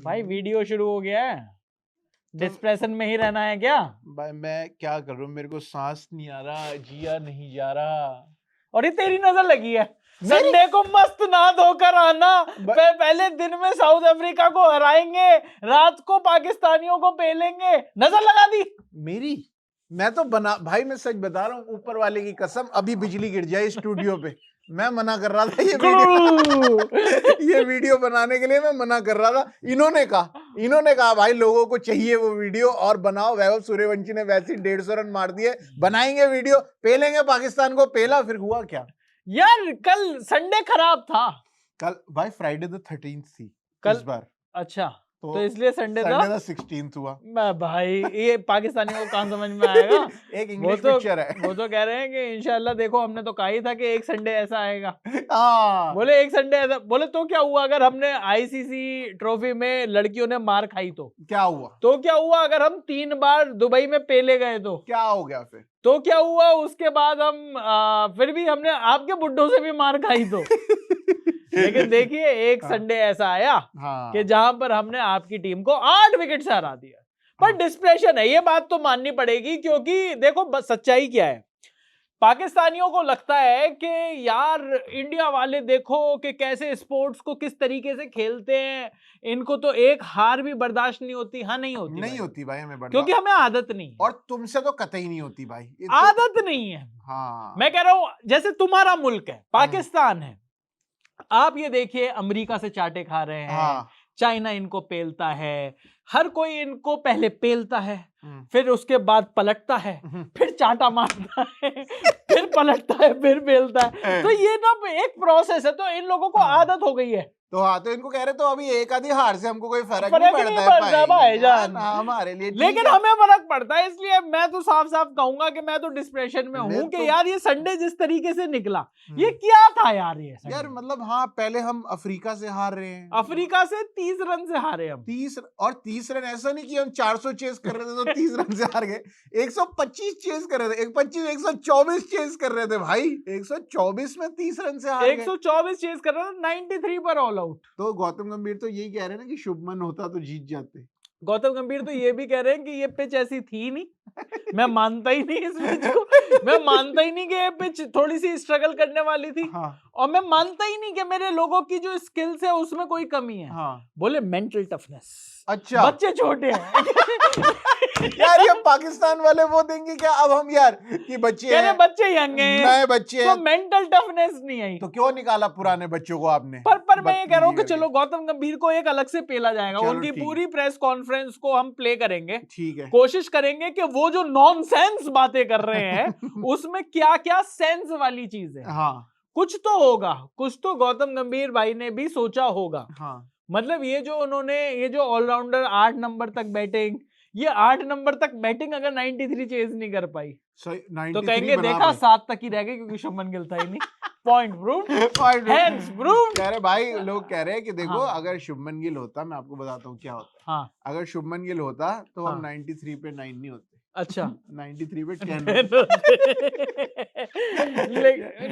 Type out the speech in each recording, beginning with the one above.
भाई वीडियो शुरू हो गया है, डिस्प्रेशन में ही रहना है क्या? भाई मैं क्या कर रहा हूँ, मेरे को सांस नहीं आ रहा, जिया नहीं जा रहा। और ये तेरी नजर लगी है, मेरी? संडे को मस्त नहा धोकर आना, पहले दिन में साउथ अफ्रीका को हराएंगे, रात को पाकिस्तानियों को पेलेंगे, नजर लगा दी मेरी? मैं तो भाई मैं सच बता रहा हूँ, ऊपर वाले की कसम, अभी बिजली गिर जाए स्टूडियो पे, मैं मना कर रहा था ये वीडियो बनाने के लिए मैं मना कर रहा था। इन्होंने कहा भाई लोगों को चाहिए वो वीडियो और बनाओ। वैभव सूर्यवंशी ने वैसे 150 रन मार दिए, बनाएंगे वीडियो, पेलेंगे पाकिस्तान को। पेला, फिर हुआ क्या यार? कल संडे खराब था। कल भाई फ्राइडे द 13th थी कल इस बार। अच्छा, तो इसलिए संडे था 16th हुआ। मैं भाई ये पाकिस्तानियों को कहाँ समझ में आएगा? एक इंग्लिश पिक्चर है। वो तो कह रहे हैं कि इंशाल्लाह, देखो हमने तो कहा ही था कि एक संडे ऐसा आएगा। बोले एक संडे ऐसा, बोले तो क्या हुआ अगर हमने आईसीसी ट्रॉफी में लड़कियों ने मार खाई तो क्या हुआ? तो क्या हुआ अगर हम 3 बार दुबई में पेले गए तो क्या हो गया? फिर तो क्या हुआ? उसके बाद हम फिर भी हमने आपके बुड्ढों से भी मार खाई तो लेकिन देखिए एक संडे ऐसा आया कि जहां पर हमने आपकी टीम को 8 विकेट से हरा दिया। पर डिस्प्रेशन है, ये बात तो माननी पड़ेगी, क्योंकि देखो सच्चाई क्या है, पाकिस्तानियों को लगता है कि यार इंडिया वाले देखो कि कैसे स्पोर्ट्स को किस तरीके से खेलते हैं, इनको तो एक हार भी बर्दाश्त नहीं होती। हाँ नहीं होती, नहीं होती भाई हमें बर्दाश्त, क्योंकि हमें आदत नहीं है। और तुमसे तो कतई नहीं होती भाई, आदत नहीं है। हाँ, मैं कह रहा हूं जैसे तुम्हारा मुल्क है, पाकिस्तान है, आप ये देखिए अमेरिका से चाटे खा रहे हैं, चाइना इनको पेलता है, हर कोई इनको पहले पेलता है, फिर उसके बाद पलटता है, फिर चाटा मारता है, फिर पलटता है, फिर पेलता है। तो ये ना एक प्रोसेस है, तो इन लोगों को आदत हो गई है। तो इनको कह रहे तो अभी एक आधी हार से हमको कोई फर्क नहीं पड़ता है भाईजान, हमारे लिए, लेकिन हमें फर्क पड़ता है। इसलिए मैं तो साफ साफ कहूंगा कि मैं तो डिस्प्रेशन में हूँ कि यार ये संडे जिस तरीके से निकला, ये क्या था यार? ये यार मतलब पहले हम अफ्रीका से हार रहे हैं, अफ्रीका से 30 रन से हारे हम। 30 रन, ऐसा नहीं कि हम 400 चेस कर रहे थे तो 30 रन से हार गए, 125 चेस कर रहे थे, 124 चेस कर रहे थे भाई, 124 में 30 रन से हार गए। 124 चेस कर रहे थे, 93 पर ऑल आउट। तो गौतम गंभीर तो यही कह रहे हैं ना कि शुभमन होता तो जीत जाते। गौतम गंभीर तो ये भी कह रहे हैं कि ये पिच ऐसी थी नहीं, मैं मानता ही नहीं इस पिच को, मैं मानता ही नहीं कि ये पिच थोड़ी सी स्ट्रगल करने वाली थी, और मैं मानता ही नहीं कि मेरे लोगों की जो स्किल्स है उसमें कोई कमी है। बोले मेंटल टफनेस, अच्छा बच्चे छोटे हैं यार ये पाकिस्तान वाले वो देंगे क्या अब हम यार कि बच्चे हैं, बच्चे यंग हैं, नए बच्चे हैं, तो मेंटल टफनेस नहीं आई, तो क्यों निकाला पुराने बच्चों को आपने? पर मैं ये कह रहा हूँ कि चलो गौतम गंभीर को एक अलग से पेला जाएगा, उनकी पूरी प्रेस कॉन्फ्रेंस को हम प्ले करेंगे, ठीक है, कोशिश करेंगे कि वो जो नॉनसेंस बातें कर रहे हैं उसमें क्या क्या सेंस वाली चीज है। कुछ तो होगा, कुछ तो गौतम गंभीर भाई ने भी सोचा होगा। मतलब ये जो उन्होंने, ये जो ऑलराउंडर 8 नंबर तक बैटिंग, ये 8 नंबर तक बैटिंग अगर 93 चेज नहीं कर पाई तो कहेंगे देखा 7 तक ही रह गए क्योंकि शुभमन गिल था ही नहीं। Point proved, hands proved. कह रहे भाई, लोग कह रहे हैं कि देखो अगर शुभमन गिल होता, मैं आपको बताता हूँ क्या होता, अगर शुभमन गिल होता तो हम 93 पे 9 नहीं होते। अच्छा 93 पे 10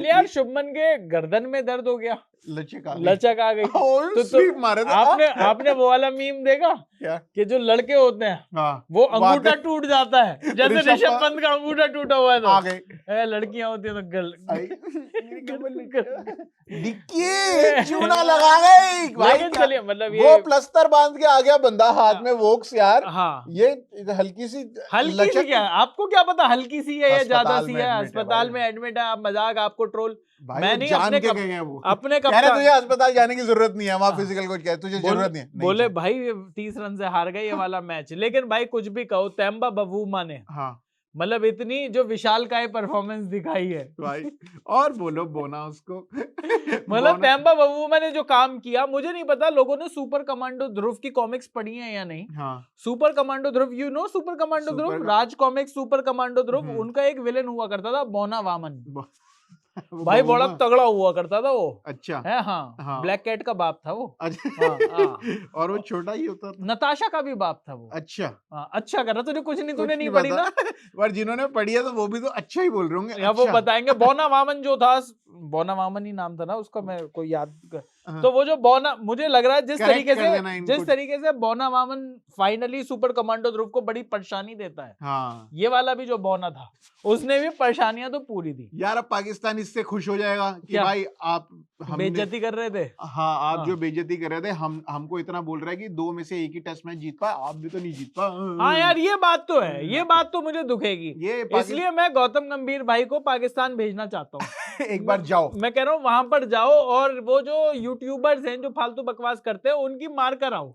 यार शुभमन के गर्दन में दर्द हो गया, लचक आ गई। तो मारे आपने वो वाला मीम देखा क्या कि जो लड़के होते हैं वो अंगूठा टूट जाता है, जैसे ऋषभ पंत का अंगूठा टूटा हुआ है तो आ गए, लड़कियां होती है तो चूना लगा गई भाई। चलिए मतलब वो प्लस्तर बांध के आ गया बंदा हाथ में वोक्स यार। ये हल्की सी क्या, आपको क्या पता हल्की सी है या ज्यादा सी है? अस्पताल में एडमिट है, आप मजाक, आपको ट्रोल। मैं नहीं, जान के गए हैं वो, अपने तुझे अस्पताल जाने की जरूरत नहीं है, वहां फिजिकल कोच कहे तुझे जरूरत नहीं है। बोले भाई 30 रन से हार गए ये वाला मैच। लेकिन भाई कुछ भी कहो, तेम्बा बवूमा ने मतलब इतनी जो विशालकाय परफॉर्मेंस दिखाई है भाई, और बोलो बोना उसको मतलब तेम्बा बवूमा ने जो काम किया, मुझे नहीं पता लोगों ने सुपर कमांडो ध्रुव की कॉमिक्स पढ़ी है या नहीं। Super commando Dhruv, you know super commando Dhruv, Raj comics super commando Dhruv, उनका एक विलेन हुआ करता था बोना वामन भाई, बड़ा तगड़ा हुआ करता था वो। अच्छा है? हाँ, ब्लैक कैट का बाप था वो। और वो छोटा ही होता था, नताशा का भी बाप था वो। अच्छा अच्छा कर रहा, तुझे कुछ नहीं, तूने नहीं पढ़ी ना पर जिन्होंने पढ़ी है तो वो भी तो अच्छा ही बोल रहे होंगे। वो बताएंगे। बोना वामन जो था, बोना वामन ही नाम था ना उसका, मैं कोई याद तो वो जो बौना, मुझे लग रहा है जिस तरीके से बौना मामन फाइनली सुपर कमांडो ध्रुव को बड़ी परेशानी देता है, हाँ। ये वाला भी जो बौना था उसने भी परेशानियां तो पूरी दी यार। अब पाकिस्तान इससे खुश हो जाएगा कि भाई आप बेइज्जती कर रहे थे। हाँ, आप जो बेइज्जती कर रहे थे, हमको इतना बोल रहा है कि 2 में से 1 ही टेस्ट मैच जीत पाए, आप भी तो नहीं जीत पाए। हाँ यार, ये बात तो है, ये बात तो मुझे दुखेगी, इसलिए मैं गौतम गंभीर भाई को पाकिस्तान भेजना चाहता हूँ। एक बार जाओ, मैं कह रहा हूँ वहां पर जाओ और वो जो यूट्यूबर्स हैं जो फालतू बकवास करते हैं उनकी मार कर आओ।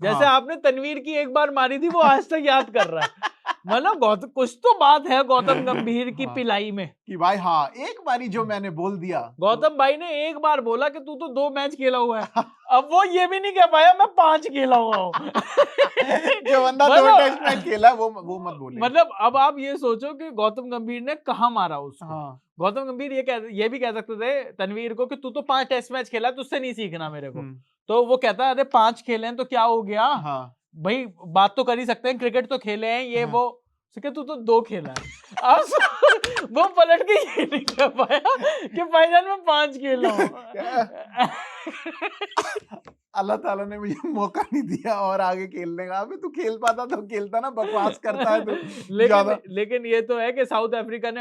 जैसे आपने तनवीर की एक बार मारी थी, वो आज तक याद कर रहा है। मतलब कुछ तो बात है गौतम गंभीर की पिलाई में कि भाई हाँ, एक बारी जो मैंने बोल दिया। गौतम भाई ने एक बार बोला कि तू तो 2 मैच खेला हुआ है, अब वो ये भी नहीं कह पाया मैं 5 खेला हुआ हूँ। जो बंदा 2 टेस्ट मैच खेला वो मत बोले। मतलब अब आप ये सोचो कि गौतम गंभीर ने कहाँ मारा उसको। हाँ। गौतम गंभीर ये भी कह सकते थे तनवीर को कि तू तो 5 टेस्ट मैच खेला, तुझसे नहीं सीखना मेरे को। तो वो कहता है अरे 5 खेले हैं तो क्या हो गया। हाँ। भाई बात तो कर ही सकते हैं, क्रिकेट तो खेले हैं ये। हाँ। वो तू तो 2 खेला है। अब वो पलट के ये नहीं कह पाया कि भाईजान मैं 5 खेला हूँ। अल्लाह ताला ने मुझे मौका नहीं दिया और आगे खेलने का। अबे तू खेल पाता तो खेलता ना, बकवास करता है तू। लेकिन ये तो है कि साउथ अफ्रीका ने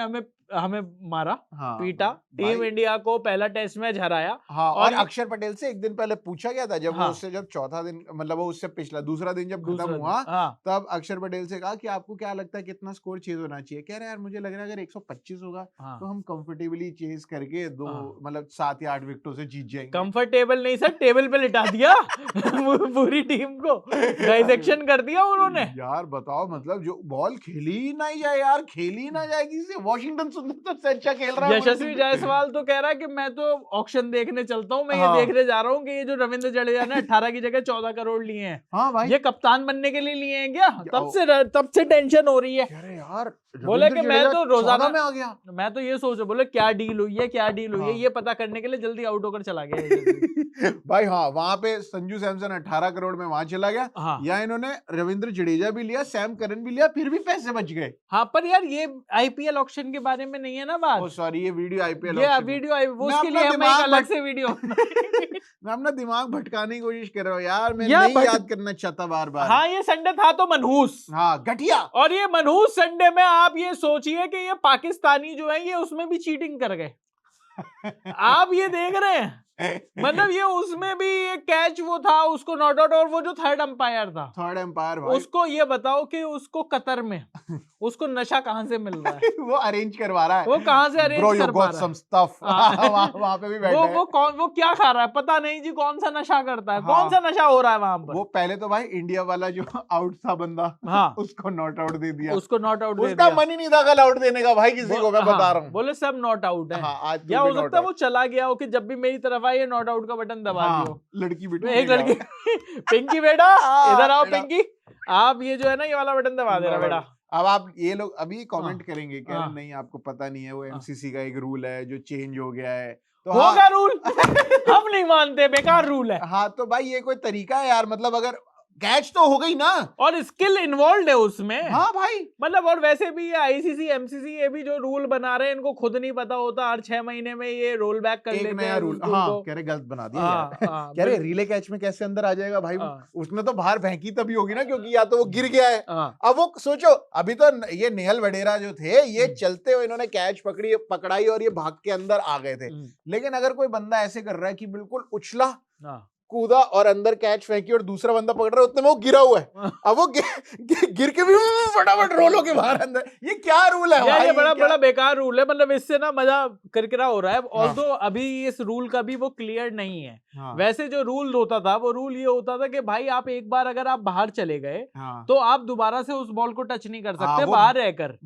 हमें मारा। हाँ, पीटा, टीम इंडिया को पहला टेस्ट मैच हराया। हाँ, और अक्षर पटेल से एक दिन पहले पूछा गया था जब। हाँ, उससे जब चौथा दिन, मतलब वो उससे पिछला दूसरा दिन जब खत्म हुआ। हाँ, तब अक्षर पटेल से कहा कि आपको क्या लगता है कितना स्कोर चेज होना चाहिए। कह रहे यार मुझे लग रहा है अगर 125 होगा। हाँ, तो हम कंफर्टेबली चेज करके 2 मतलब 7 या 8 विकेटों से जीत जाएंगे। कंफर्टेबल नहीं सर, टेबल पे लिटा दिया पूरी टीम को, डाइसेक्शन कर दिया उन्होंने। यार बताओ, मतलब जो बॉल खेली ही ना जाए यार, खेली ना जाए किसी से। वॉशिंगटन सुंदर तो अच्छा खेल रहा है। यशस्वी जायसवाल तो कह रहा है कि मैं तो ऑक्शन देखने चलता हूँ। मैं ये देखने जा रहा हूँ कि ये जो रविंद्र जडेजा ने 18 की जगह 14 करोड़ लिए हैं। हाँ भाई, ये कप्तान बनने के लिए लिए हैं क्या? तब से टेंशन हो रही है। अरे यार, बोले कि मैं तो रोजाना में आ गया। मैं तो ये सोच, बोले क्या डील हुई है, क्या डील हुई है, ये पता करने के लिए जल्दी आउट होकर चला गया। भाई हाँ, वहां पे संजू सैमसन 18 करोड़ में वहां चला गया। हाँ, या इन्होंने रविंद्र जडेजा भी लिया, सैम करन भी लिया, फिर भी पैसे बच गए। हाँ, पर यार ये आईपीएल ऑक्शन के बारे में नहीं है ना बात। सॉरी, ये वीडियो आईपीएल उसके लिए हम एक अलग से वीडियो मैं अपना दिमाग भटकाने की कोशिश कर रहा हूँ यार। मैं नहीं याद करना चाहता बार बार। हाँ, ये संडे था तो मनहूस। हाँ, घटिया। और ये मनहूस संडे में आप ये सोचिए कि ये पाकिस्तानी जो है ये उसमें भी चीटिंग कर गए। आप ये देख रहे हैं, मतलब ये उसमें भी एक कैच वो था, उसको नॉट आउट। और वो जो थर्ड अंपायर भाई, उसको ये बताओ कि उसको कतर में उसको नशा कहाँ से मिल रहा है? वो अरेंज करवा रहा है। वो कहाँ से अरेंज कर पा रहा है? वहाँ पे भी बैठा है। वो क्या खा रहा है पता नहीं जी, कौन सा नशा करता है। हाँ, कौन सा नशा हो रहा है वहां पर? वो पहले तो भाई इंडिया वाला जो आउट था बंदा, हाँ, उसको नॉट आउट दे दिया। उसको नॉट आउट उसका मन ही नहीं था कल आउट देने का भाई किसी को। मैं बता रहा हूँ, बोले सब नॉट आउट है। या हो सकता है वो चला गया हो कि जब भी मेरी तरफ आए नॉट आउट का बटन दबा दियो। लड़की बेटा, एक लड़की पिंकी बेटा इधर आओ। पिंकी, आप ये जो है ना ये वाला बटन दबा देना बेटा। अब आप ये लोग अभी कमेंट करेंगे कह रहे नहीं आपको पता नहीं है, वो एमसीसी का एक रूल है जो चेंज हो गया है। तो होगा रूल हम नहीं मानते, बेकार रूल है। हाँ, तो भाई ये कोई तरीका है यार? मतलब अगर कैच तो हो गई ना, और स्किल इन्वॉल्व है उसमें। हाँ भाई, मतलब और वैसे भी ये आईसीसी एमसीसी ये भी जो रूल बना रहे हैं इनको खुद नहीं पता होता। हर 6 महीने में ये रोल बैक कर लेते हैं नया रूल। हाँ, कह रहे गलत बना दिया यार। कह रहे रिले कैच में कैसे अंदर आ जाएगा भाई? उसने तो बाहर फेंकी तभी होगी ना, क्योंकि या तो वो गिर गया है। अब वो सोचो, अभी तो ये नेहल वडेरा जो थे ये चलते हुए इन्होंने कैच पकड़ाई और ये भाग के अंदर आ गए थे। लेकिन अगर कोई बंदा ऐसे कर रहा है कि बिल्कुल उछला, कूदा और अंदर कैच फेंकी और दूसरा बंदा पकड़ रहा है, उतने में वो गिरा हुआ है। अब वो गिर के भी फटाफट रोल होके बाहर अंदर। ये क्या रूल है भाई? ये बड़ा बेकार रूल है। मतलब इससे ना मजा किरकिरा हो रहा है। और तो अभी इस रूल का भी वो क्लियर नहीं है। हाँ, वैसे जो रूल होता था वो रूल ये होता था कि भाई आप एक बार अगर आप बाहर चले गए तो आप दोबारा से उस बॉल को टच नहीं कर सकते बाहर रहकर।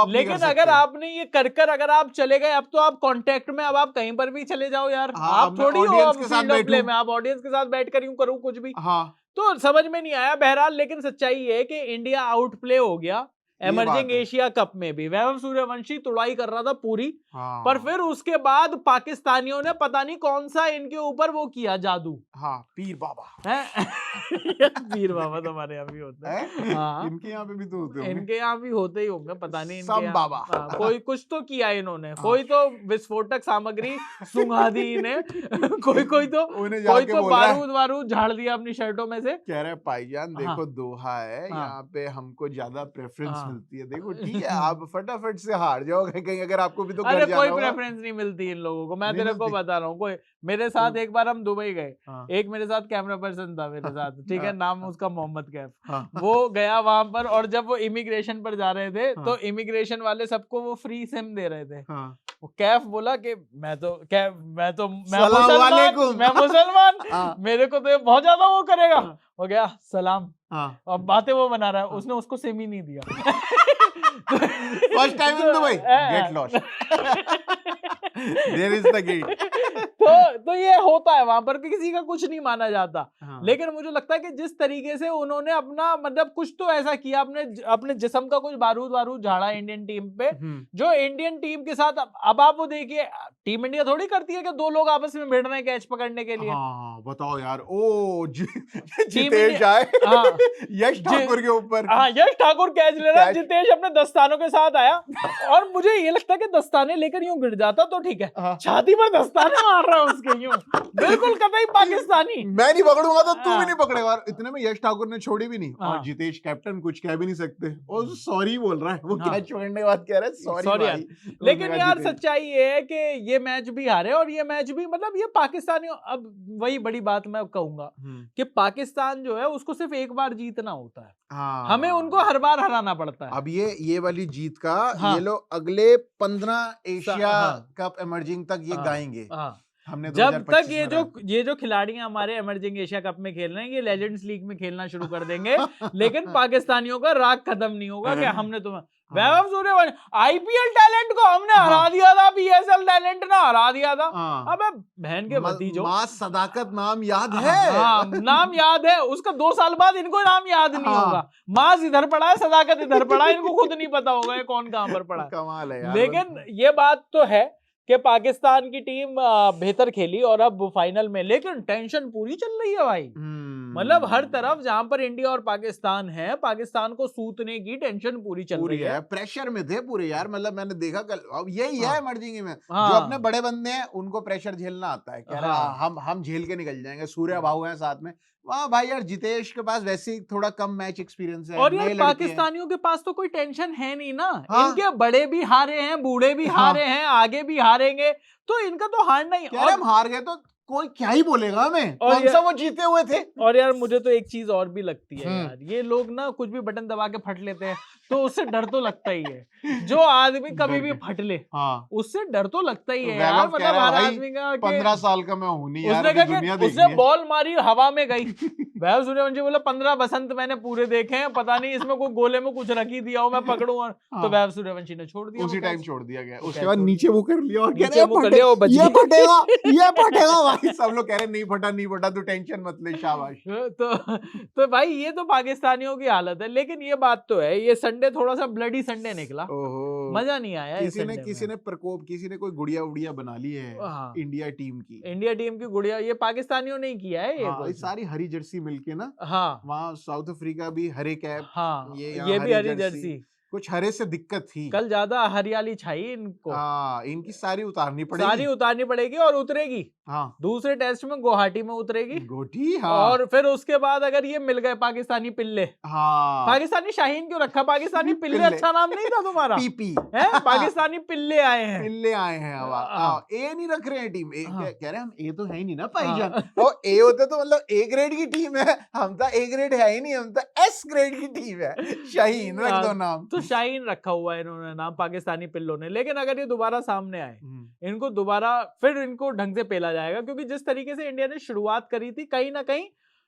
लेकिन अगर आपने ये कर अगर आप चले गए, अब तो आप कांटेक्ट में, अब आप कहीं पर भी चले जाओ यार। आप थोड़ी हो फील्ड प्ले में, आप ऑडियंस के साथ बैठकर यूं करूं कुछ भी। हाँ, तो समझ में नहीं आया बहरहाल। लेकिन सच्चाई है कि इंडिया आउट प्ले हो गया। इमर्जिंग एशिया कप में भी वैभव सूर्यवंशी तुड़ाई कर रहा था पूरी। पर फिर उसके बाद पाकिस्तानियों ने पता नहीं कौन सा इनके ऊपर वो किया जादू। हाँ, पीर बाबा है पीर बाबा तो हमारे यहाँ भी होते हैं। हाँ, इनके यहाँ पे भी तो होते होंगे। इनके यहाँ भी होते ही होंगे, पता नहीं इनके यहाँ। बाबा कोई कुछ तो किया इन्होंने, कोई तो विस्फोटक सामग्री सुंघा दी इन्हें कोई तो बारूद झाड़ दिया अपनी शर्टों में से। कह रहे भाईजान देखो दोहा है, यहाँ पे हमको ज्यादा प्रेफरेंस मिलती है। देखो ठीक है, आप फटाफट से हार जाओगे कहीं, अगर आपको भी तो अरे कोई प्रेफरेंस नहीं मिलती इन लोगों को, मैं तेरे को बता रहा हूँ। कोई मेरे साथ एक बार हम दुबई गए, एक मेरे साथ कैमरा पर्सन था मेरे साथ, ठीक है, नाम उसका मोहम्मद कैफ। वो गया वहां पर, और जब वो इमिग्रेशन पर जा रहे थे तो इमिग्रेशन वाले सबको वो फ्री सिम दे रहे थे। वो कैफ बोला कि मैं मुसलमान, मेरे को तो ये बहुत ज्यादा वो करेगा। हो गया सलाम, अब बातें वो बना रहा है, उसने उसको सिम ही नहीं दिया। First time in Dubai, get lost, there is the gate. तो ये होता है वहां पर, किसी का कुछ नहीं माना जाता। लेकिन मुझे लगता है कि जिस तरीके से उन्होंने अपना मतलब कुछ तो ऐसा किया, अपने जिस्म का कुछ बारूद झाड़ा इंडियन टीम पे, जो इंडियन टीम के साथ अब आप वो देखिए, टीम इंडिया थोड़ी करती है कि दो लोग आपस में भिड़ रहे हैं कैच पकड़ने के लिए। बताओ यार, ओ जितेश आए यश ठाकुर के ऊपर, यश ठाकुर कैच ले रहा है, जितेश अपने दस्तानों के साथ आया, और मुझे ये लगता है कि दस्ताने लेकर यूं गिर जाता तो ठीक है, छाती पर दस्ताने मार रहा है उसके यूं, बिल्कुल कतई पाकिस्तानी। मैं नहीं पकड़ूंगा तो तू भी नहीं पकड़ेगा। इतने में यश ठाकुर ने छोड़ी भी नहीं, और जितेश कैप्टन कुछ कह भी नहीं सकते, और सॉरी बोल रहा है, वो कैच पकड़ने के बाद कह रहा है सॉरी। लेकिन यार सच्चाई ये है कि ये मैच भी हारे, और ये मैच भी मतलब ये पाकिस्तानियों, अब वही बड़ी बात मैं कहूंगा कि पाकिस्तान जो है उसको सिर्फ एक बार जीतना होता है, हमें उनको हर बार हराना पड़ता है। अब ये वाली जीत का ये लोग अगले 15 एशिया कप इमर्जिंग तक ये गाएंगे। हमने जब तक ये जो खिलाड़ी हमारे इमर्जिंग एशिया कप में खेल रहे हैं, ये लेजेंड्स लीग में खेलना शुरू कर देंगे, लेकिन पाकिस्तानियों का राग खत्म नहीं होगा कि हमने तुम्हें वैभव सूर्यवंशी आईपीएल टैलेंट को हमने हरा दिया था, पीएसएल टैलेंट ना हरा दिया था। अबे बहन के भतीजों, मां सदाकत नाम याद है? नाम याद है उसका, 2 साल बाद इनको नाम याद नहीं होगा। मास इधर पड़ा है, सदाकत इधर पड़ा है, इनको खुद नहीं पता होगा ये कौन कहां पर पड़ा है। कमाल है यार। लेकिन ये बात तो है कि पाकिस्तान की टीम बेहतर खेली और अब फाइनल में, लेकिन टेंशन पूरी चल रही है भाई। मतलब हर तरफ जहां पर इंडिया और पाकिस्तान है, पाकिस्तान को सूतने की टेंशन पूरी चल रही है। प्रेशर में थे पूरे यार, मतलब मैंने देखा कल, अब यही है इमर्जिंग में, जो अपने बड़े बंदे हैं उनको प्रेशर झेलना आता है, कह रहा हम झेल के निकल जाएंगे। सूर्या भाऊ है साथ में, वाह भाई यार, जितेश के पास वैसे ही थोड़ा कम मैच एक्सपीरियंस है, और यार पाकिस्तानियों के पास तो कोई टेंशन है नहीं ना। इनके बड़े भी हारे हैं, बूढ़े भी हारे हैं, आगे भी हारेंगे, तो इनका तो हारना ही। और हम हार गए तो कोई क्या ही बोलेगा हमें, कौन सा वो जीते हुए थे। और यार मुझे तो एक चीज और भी लगती है यार, ये लोग ना कुछ भी बटन दबा के फट लेते हैं, तो उससे डर तो लगता ही है। जो आदमी कभी भी फट ले, उससे डर तो लगता ही है यार। मतलब हर आदमी का 15 साल का मैं हूं नहीं यार, उसने बॉल मारी हवा में गई। वैभव सूर्यवंशी बोला 15 बसंत मैंने पूरे देखे हैं, पता नहीं इसमें कोई गोले में कुछ रखी दिया हो, मैं पकड़ूं। तो वैभव सूर्यवंशी ने छोड़ दिया, उसी टाइम छोड़ दिया गया। उसके बाद नीचे वो कर लिया, और ये फटेगा भाई। सब लोग कह रहे नहीं फटा तू टेंशन मत ले, शाबाश। तो भाई ये तो पाकिस्तानियों की हालत है। लेकिन ये बात तो है, ये संडे थोड़ा सा ब्लडी संडे निकला, मजा नहीं आया। किसी ने प्रकोप, किसी ने कोई गुड़िया उड़िया बना ली है इंडिया टीम की गुड़िया। ये पाकिस्तानियों ने किया है ये सारी हरी जर्सी मिलके ना। वहाँ साउथ अफ्रीका भी हरे कैप, ये भी हरी जर्सी, कुछ हरे से दिक्कत थी, कल ज्यादा हरियाली छाई इनको। इनकी सारी उतारनी पड़ेगी और उतरेगी। दूसरे टेस्ट में गुवाहाटी में उतरेगी। और फिर उसके बाद अगर ये मिल गए पाकिस्तानी पिल्ले, पाकिस्तानी शाहीन क्यों रखा, पाकिस्तानी पिल्ले अच्छा नाम नहीं था तुम्हारा? पीपी है, पाकिस्तानी पिल्ले आए हैं ए नहीं रख रहे हैं टीम, कह रहे हैं हम ए तो है ही नहीं ना भाईजान। और ए होते तो मतलब ए ग्रेड की टीम है, हम तो ए ग्रेड है ही नहीं, हम तो एस ग्रेड की टीम है। शाहीन रख दो नाम। तो शाहीन रखा हुआ है इन्होंने नाम पाकिस्तानी पिल्लों ने। लेकिन अगर ये दोबारा सामने आए, इनको दोबारा फिर इनको ढंग से पेला जाएगा, क्योंकि जिस तरीके से इंडिया ने शुरुआत करी थी, कहीं ना कहीं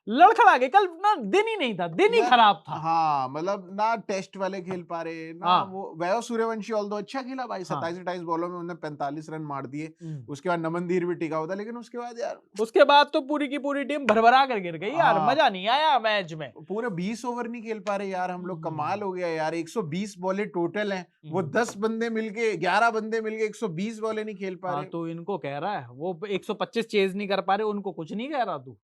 लड़खड़ा गए। कल ना दिन ही नहीं था, दिन ही खराब था। हाँ, मतलब ना टेस्ट वाले खेल पा रहे ना। हाँ। वो वैभव सूर्यवंशी ऑल्दो अच्छा खेला भाई, 27-28 बॉलों में उन्होंने 45 रन मार दिए। उसके बाद नमनदीर भी टिका हुआ था, लेकिन उसके बाद यार उसके बाद तो पूरी की पूरी टीम भरभरा कर गिर गई यार। मजा नहीं आया मैच में। पूरे 20 ओवर नहीं खेल पा रहे यार हम लोग। कमाल हो गया यार, 120 बॉलें टोटल हैं, वो 10 बंदे मिलके 11 बंदे मिलके 120 बॉलें नहीं खेल पा रहे। तो इनको कह रहा है वो 125 चेज नहीं कर पा रहे, उनको कुछ नहीं कह रहा तू।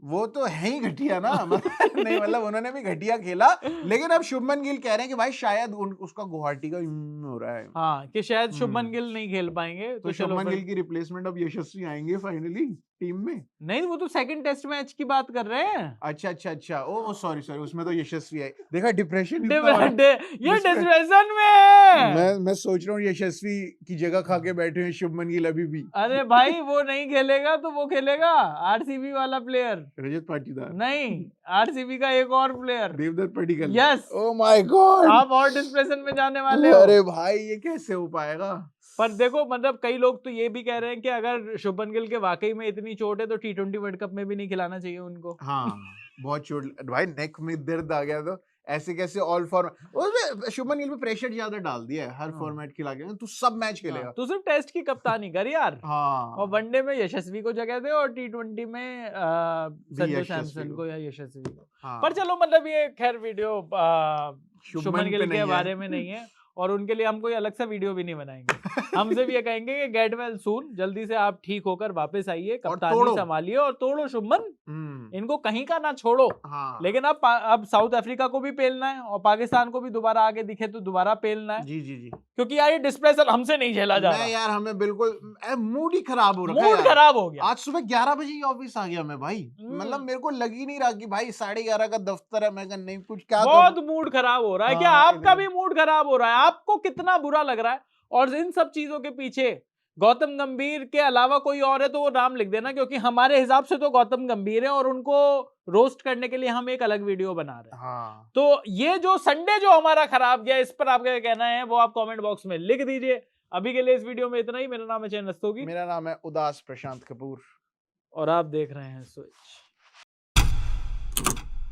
वो तो है ही घटिया ना। नहीं मतलब उन्होंने भी घटिया खेला, लेकिन अब शुभमन गिल कह रहे हैं कि भाई शायद उसका गुवाहाटी का हो रहा है। हाँ, कि शायद शुभमन गिल नहीं खेल पाएंगे। तो शुभमन गिल की रिप्लेसमेंट अब यशस्वी आएंगे फाइनली टीम में। नहीं, वो तो सेकंड टेस्ट मैच की बात कर रहे हैं। अच्छा ओ सॉरी उसमें तो यशस्वी है। देखा डिप्रेशन ये डिप्रेशन में मैं सोच रहा हूँ यशस्वी की जगह खा के बैठे हैं शुभमन गिल अभी भी। अरे भाई वो नहीं खेलेगा तो वो खेलेगा आरसीबी वाला प्लेयर, रजत पाटीदार नहीं, आरसीबी का एक और player Devdutt Padikkal. Yes. Oh my god, आप और डिप्रेशन में जाने वाले हो। अरे भाई ये कैसे हो पाएगा। पर देखो मतलब कई लोग तो ये भी कह रहे हैं कि अगर शुभमन गिल के वाकई में इतनी चोट है तो T20 वर्ल्ड कप में भी नहीं खिलाना चाहिए उनको। हाँ बहुत चोट भाई, नेक में दर्द आ गया तो ऐसे कैसे ऑल फॉर्मेट। उसमें शुभमन गिल पे प्रेशर ज्यादा डाल दिया है, हर फॉर्मेट खिला के तू सब मैच खेलेगा। तू सिर्फ टेस्ट की कप्तानी कर यार। हाँ, और वनडे में यशस्वी को जगह दे और T20 में संजू सैमसन को या यशस्वी को। पर चलो मतलब ये खैर वीडियो शुभमन गिल के बारे में नहीं है, और उनके लिए हम कोई अलग सा वीडियो भी नहीं बनाएंगे। हम सिर्फ ये कहेंगे कि गेट वेल सून, जल्दी से आप ठीक होकर वापस आइए, कप्तानी संभालिए और तोड़ो शुभमन, इनको कहीं का ना छोड़ो। हाँ। लेकिन अब साउथ अफ्रीका को भी पेलना है और पाकिस्तान को भी दोबारा आगे दिखे तो दोबारा पेलना है। जी क्योंकि यार ये डिस्प्रेशन हमसे नहीं झेला जा रहा यार। हमें बिल्कुल मूड ही खराब हो रहा है, मूड खराब हो गया। आज सुबह 11 बजे ही ऑफिस आ गया मैं भाई। मतलब मेरे को लग ही नहीं रहा कि भाई 11:30 का दफ्तर है। मैं नहीं कुछ क्या बहुत मूड खराब हो रहा है। क्या आपका भी मूड खराब हो रहा है? आपको कितना बुरा लग रहा है? और इन सब चीजों के पीछे गौतम गंभीर के अलावा कोई और है तो वो नाम लिख देना, क्योंकि हमारे हिसाब से तो गौतम गंभीर है और उनको रोस्ट करने के लिए हम एक अलग वीडियो बना रहे हैं। हाँ। तो ये जो संडे जो हमारा खराब गया, इस पर आपका क्या कहना है वो आप कमेंट बॉक्स में लिख दीजिए। अभी के लिए इस वीडियो में इतना ही। मेरा नाम है चयन रस्तोगी, मेरा नाम है उदास प्रशांत कपूर, और आप देख रहे हैं स्विच।